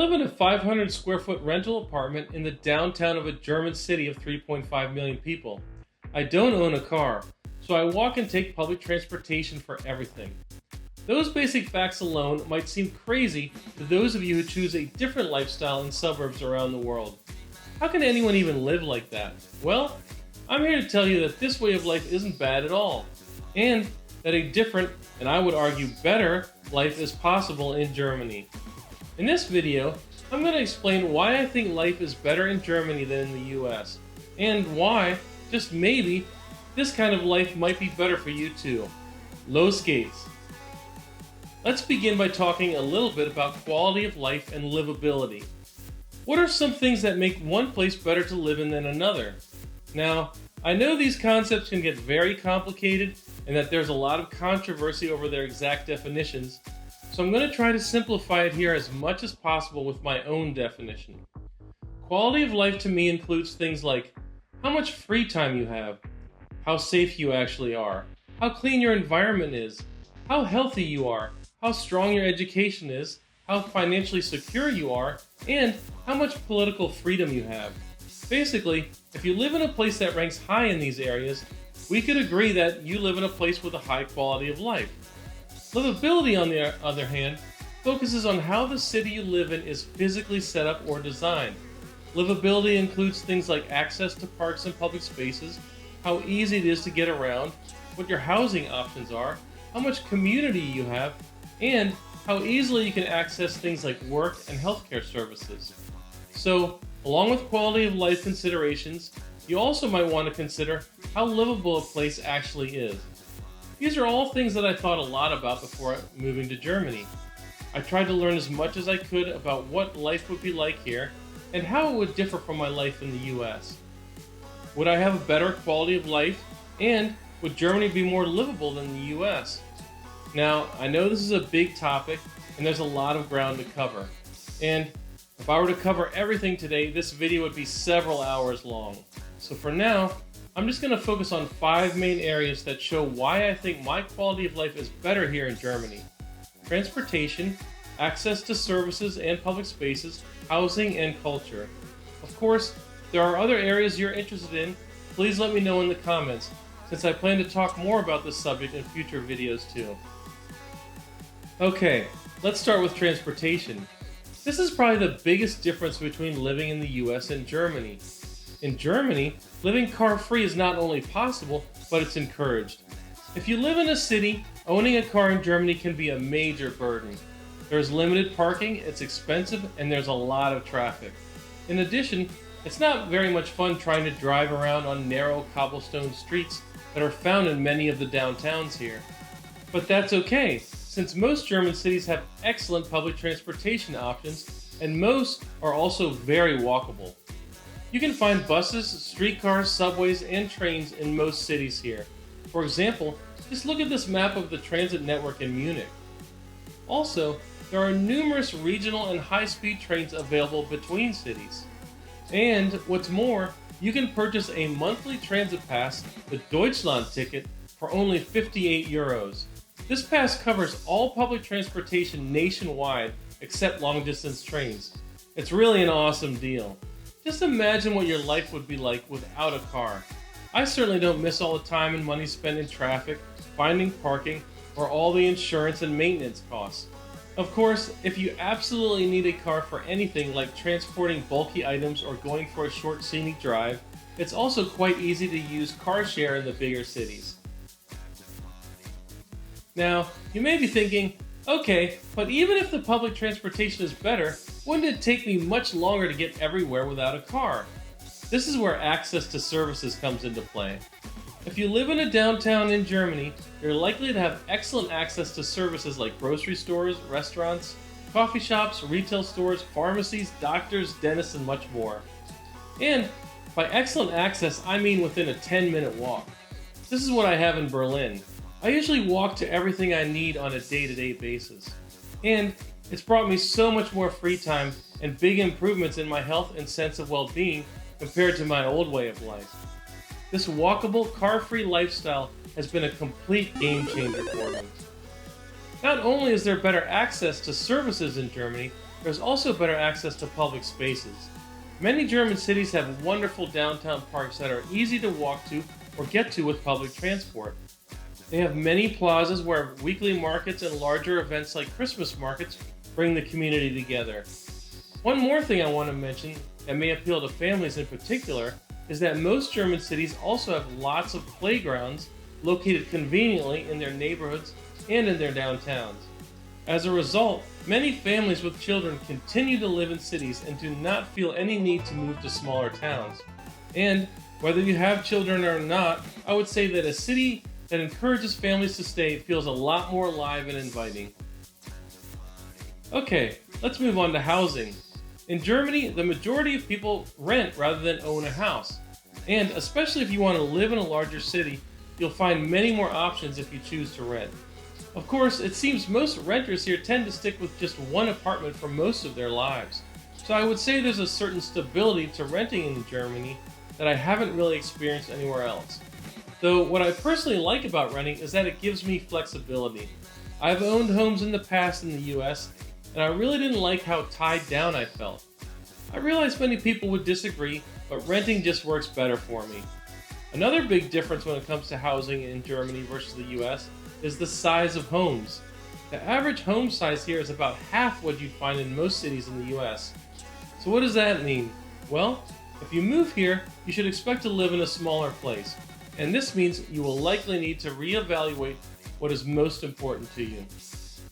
live in a 500 square foot rental apartment in the downtown of a German city of 3.5 million people. I don't own a car, so I walk and take public transportation for everything. Those basic facts alone might seem crazy to those of you who choose a different lifestyle in suburbs around the world. How can anyone even live like that? Well, I'm here to tell you that this way of life isn't bad at all, and that a different, and I would argue better, life is possible in Germany. In this video, I'm going to explain why I think life is better in Germany than in the US, and why, just maybe, this kind of life might be better for you too. Los geht's! Let's begin by talking a little bit about quality of life and livability. What are some things that make one place better to live in than another? Now, I know these concepts can get very complicated and that there's a lot of controversy over their exact definitions, so I'm going to try to simplify it here as much as possible with my own definition. Quality of life to me includes things like how much free time you have, how safe you actually are, how clean your environment is, how healthy you are, how strong your education is, how financially secure you are, and how much political freedom you have. Basically, if you live in a place that ranks high in these areas, we could agree that you live in a place with a high quality of life. Livability, on the other hand, focuses on how the city you live in is physically set up or designed. Livability includes things like access to parks and public spaces, how easy it is to get around, what your housing options are, how much community you have, and how easily you can access things like work and healthcare services. So, along with quality of life considerations, you also might want to consider how livable a place actually is. These are all things that I thought a lot about before moving to Germany. I tried to learn as much as I could about what life would be like here and how it would differ from my life in the US. Would I have a better quality of life, and would Germany be more livable than the US? Now, I know this is a big topic and there's a lot of ground to cover. And if I were to cover everything today, this video would be several hours long. So for now, I'm just going to focus on 5 main areas that show why I think my quality of life is better here in Germany. Transportation, access to services and public spaces, housing, and culture. Of course, if there are other areas you're interested in, please let me know in the comments, since I plan to talk more about this subject in future videos too. Okay, let's start with transportation. This is probably the biggest difference between living in the US and Germany. In Germany, living car-free is not only possible, but it's encouraged. If you live in a city, owning a car in Germany can be a major burden. There's limited parking, it's expensive, and there's a lot of traffic. In addition, it's not very much fun trying to drive around on narrow cobblestone streets that are found in many of the downtowns here. But that's okay, since most German cities have excellent public transportation options, and most are also very walkable. You can find buses, streetcars, subways, and trains in most cities here. For example, just look at this map of the transit network in Munich. Also, there are numerous regional and high-speed trains available between cities. And what's more, you can purchase a monthly transit pass, the Deutschland ticket, for only 58 euros. This pass covers all public transportation nationwide except long-distance trains. It's really an awesome deal. Just imagine what your life would be like without a car. I certainly don't miss all the time and money spent in traffic, finding parking, or all the insurance and maintenance costs. Of course, if you absolutely need a car for anything like transporting bulky items or going for a short scenic drive, it's also quite easy to use car share in the bigger cities. Now, you may be thinking, okay, but even if the public transportation is better, wouldn't it take me much longer to get everywhere without a car? This is where access to services comes into play. If you live in a downtown in Germany, you're likely to have excellent access to services like grocery stores, restaurants, coffee shops, retail stores, pharmacies, doctors, dentists, and much more. And by excellent access, I mean within a 10-minute walk. This is what I have in Berlin. I usually walk to everything I need on a day-to-day basis. And it's brought me so much more free time and big improvements in my health and sense of well-being compared to my old way of life. This walkable, car-free lifestyle has been a complete game changer for me. Not only is there better access to services in Germany, there's also better access to public spaces. Many German cities have wonderful downtown parks that are easy to walk to or get to with public transport. They have many plazas where weekly markets and larger events like Christmas markets bring the community together. One more thing I want to mention that may appeal to families in particular is that most German cities also have lots of playgrounds located conveniently in their neighborhoods and in their downtowns. As a result, many families with children continue to live in cities and do not feel any need to move to smaller towns. And whether you have children or not, I would say that a city that encourages families to stay feels a lot more alive and inviting. Okay, let's move on to housing. In Germany, the majority of people rent rather than own a house. And especially if you want to live in a larger city, you'll find many more options if you choose to rent. Of course, it seems most renters here tend to stick with just one apartment for most of their lives. So I would say there's a certain stability to renting in Germany that I haven't really experienced anywhere else. Though what I personally like about renting is that it gives me flexibility. I've owned homes in the past in the US, and I really didn't like how tied down I felt. I realize many people would disagree, but renting just works better for me. Another big difference when it comes to housing in Germany versus the US is the size of homes. The average home size here is about half what you'd find in most cities in the US. So what does that mean? Well, if you move here, you should expect to live in a smaller place. And this means you will likely need to reevaluate what is most important to you.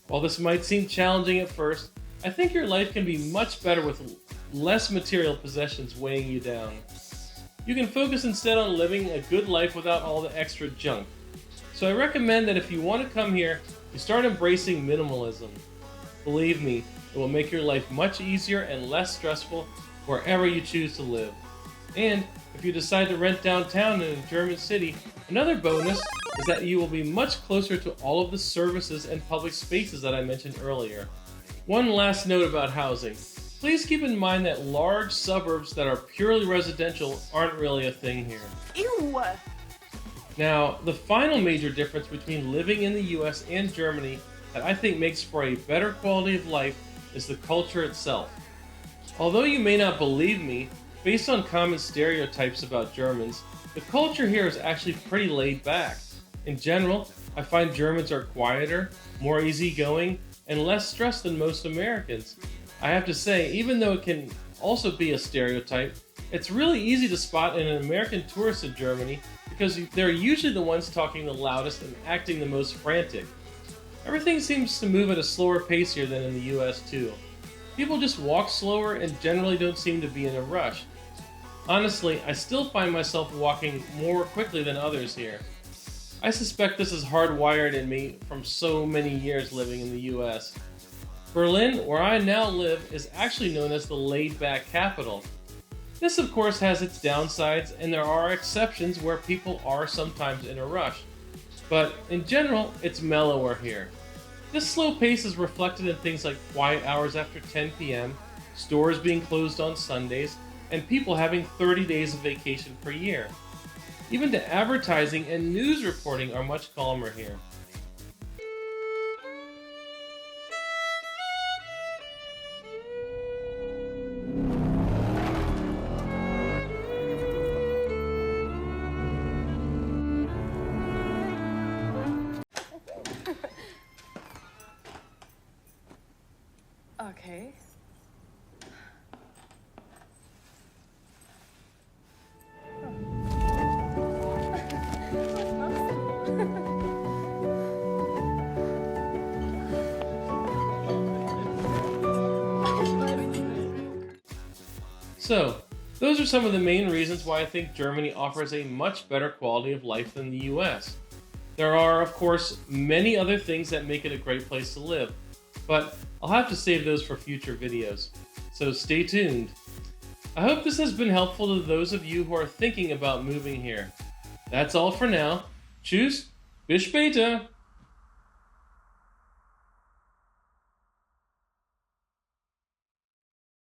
While this might seem challenging at first, I think your life can be much better with less material possessions weighing you down. You can focus instead on living a good life without all the extra junk. So I recommend that if you want to come here, you start embracing minimalism. Believe me, it will make your life much easier and less stressful wherever you choose to live. And if you decide to rent downtown in a German city, another bonus is that you will be much closer to all of the services and public spaces that I mentioned earlier. One last note about housing. Please keep in mind that large suburbs that are purely residential aren't really a thing here. Ew! Now, the final major difference between living in the US and Germany that I think makes for a better quality of life is the culture itself. Although you may not believe me, based on common stereotypes about Germans, the culture here is actually pretty laid back. In general, I find Germans are quieter, more easygoing, and less stressed than most Americans. I have to say, even though it can also be a stereotype, it's really easy to spot in an American tourist in Germany because they're usually the ones talking the loudest and acting the most frantic. Everything seems to move at a slower pace here than in the US too. People just walk slower and generally don't seem to be in a rush. Honestly, I still find myself walking more quickly than others here. I suspect this is hardwired in me from so many years living in the US. Berlin, where I now live, is actually known as the laid-back capital. This of course has its downsides, and there are exceptions where people are sometimes in a rush. But in general, it's mellower here. This slow pace is reflected in things like quiet hours after 10 p.m., stores being closed on Sundays, and people having 30 days of vacation per year. Even the advertising and news reporting are much calmer here. Okay. So, those are some of the main reasons why I think Germany offers a much better quality of life than the US. There are, of course, many other things that make it a great place to live, but I'll have to save those for future videos, so stay tuned. I hope this has been helpful to those of you who are thinking about moving here. That's all for now. Tschüss, bis später!